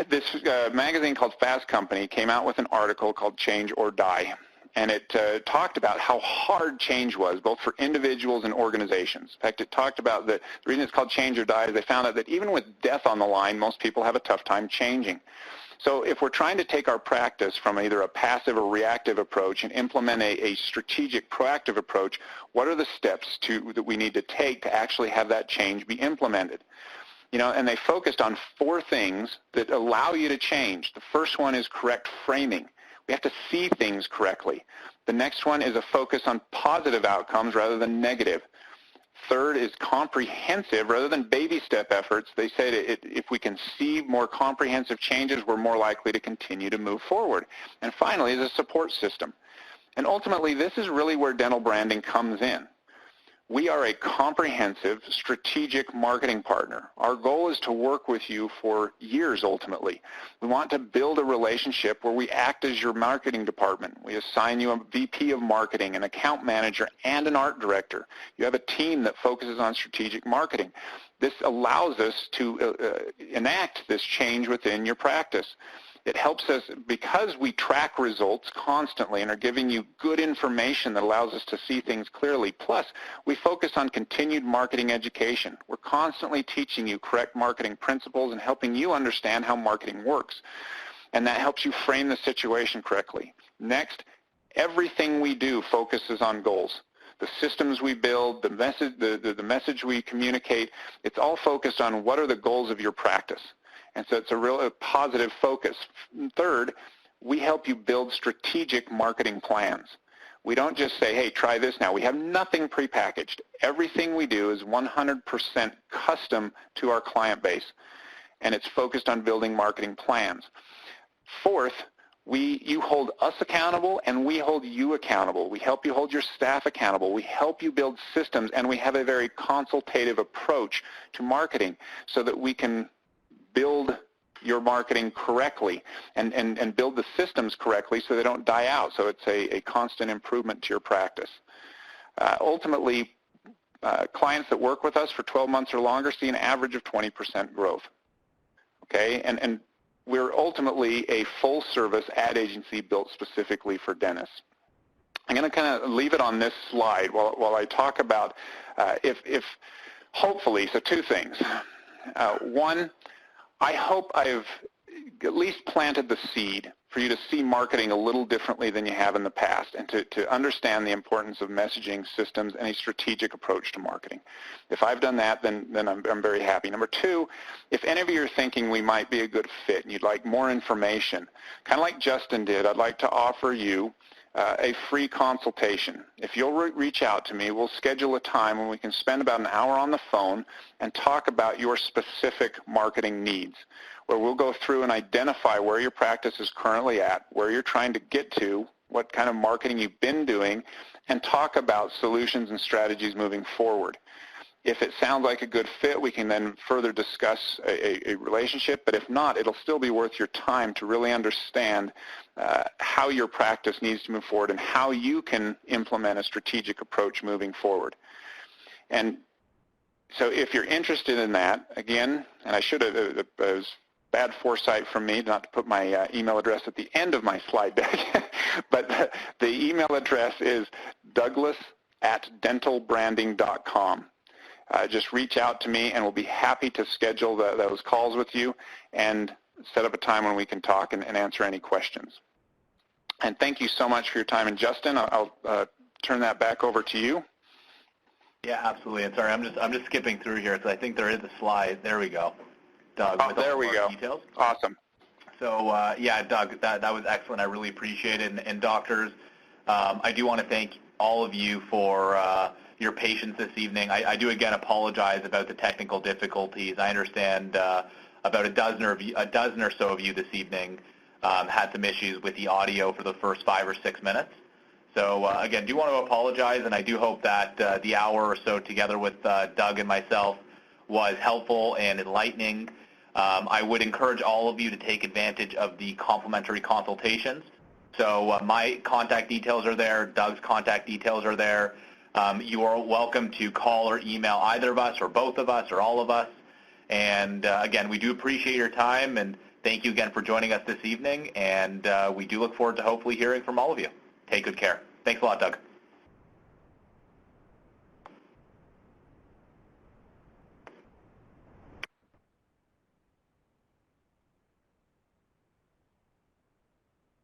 This magazine called Fast Company came out with an article called Change or Die, and it talked about how hard change was, both for individuals and organizations. In fact, it talked about the reason it's called Change or Die is they found out that even with death on the line, most people have a tough time changing. So if we're trying to take our practice from either a passive or reactive approach and implement a strategic proactive approach, what are the steps that we need to take to actually have that change be implemented? And they focused on four things that allow you to change. The first one is correct framing. We have to see things correctly. The next one is a focus on positive outcomes rather than negative. Third is comprehensive rather than baby step efforts. They say that if we can see more comprehensive changes, we're more likely to continue to move forward. And finally is a support system. And ultimately, this is really where dental branding comes in. We are a comprehensive, strategic marketing partner. Our goal is to work with you for years, ultimately. We want to build a relationship where we act as your marketing department. We assign you a VP of marketing, an account manager, and an art director. You have a team that focuses on strategic marketing. This allows us to enact this change within your practice. It helps us because we track results constantly and are giving you good information that allows us to see things clearly. Plus, we focus on continued marketing education. We're constantly teaching you correct marketing principles and helping you understand how marketing works. And that helps you frame the situation correctly. Next, everything we do focuses on goals. The systems we build, the message we communicate, it's all focused on what are the goals of your practice. And so it's a real positive focus. Third, we help you build strategic marketing plans. We don't just say, hey, try this now. We have nothing prepackaged. Everything we do is 100% custom to our client base, and it's focused on building marketing plans. Fourth, you hold us accountable and we hold you accountable. We help you hold your staff accountable. We help you build systems, and we have a very consultative approach to marketing so that we can build your marketing correctly and build the systems correctly so they don't die out. So it's a constant improvement to your practice. Ultimately, clients that work with us for 12 months or longer see an average of 20% growth. Okay, and we're ultimately a full-service ad agency built specifically for dentists. I'm going to kind of leave it on this slide while I talk about if hopefully, so two things. One, I hope I've at least planted the seed for you to see marketing a little differently than you have in the past, and to understand the importance of messaging systems and a strategic approach to marketing. If I've done that, then I'm very happy. Number two, if any of you are thinking we might be a good fit and you'd like more information, kind of like Justin did, I'd like to offer you a free consultation. If you'll reach out to me, we'll schedule a time when we can spend about an hour on the phone and talk about your specific marketing needs, where we'll go through and identify where your practice is currently at, where you're trying to get to, what kind of marketing you've been doing, and talk about solutions and strategies moving forward. If it sounds like a good fit, we can then further discuss a relationship, but if not, it'll still be worth your time to really understand how your practice needs to move forward and how you can implement a strategic approach moving forward. And so if you're interested in that, again, and I should have, it was bad foresight from me not to put my email address at the end of my slide deck, but the email address is douglas@dentalbranding.com. Just reach out to me and we'll be happy to schedule those calls with you and set up a time when we can talk and answer any questions. And thank you so much for your time. And Justin, I'll turn that back over to you. Yeah, absolutely. And sorry, I'm just skipping through here because I think there is a slide. There we go, Doug. Oh, there we go. Details. Awesome. So yeah, Doug, that was excellent. I really appreciate it. And doctors, I do want to thank all of you for your patience this evening. I do again apologize about the technical difficulties. I understand about a dozen or so of you this evening had some issues with the audio for the first 5 or 6 minutes. So again, do want to apologize, and I do hope that the hour or so together with Doug and myself was helpful and enlightening. I would encourage all of you to take advantage of the complimentary consultations. So my contact details are there. Doug's contact details are there. You are welcome to call or email either of us or both of us or all of us. And again, we do appreciate your time, and thank you again for joining us this evening. And we do look forward to hopefully hearing from all of you. Take good care. Thanks a lot, Doug.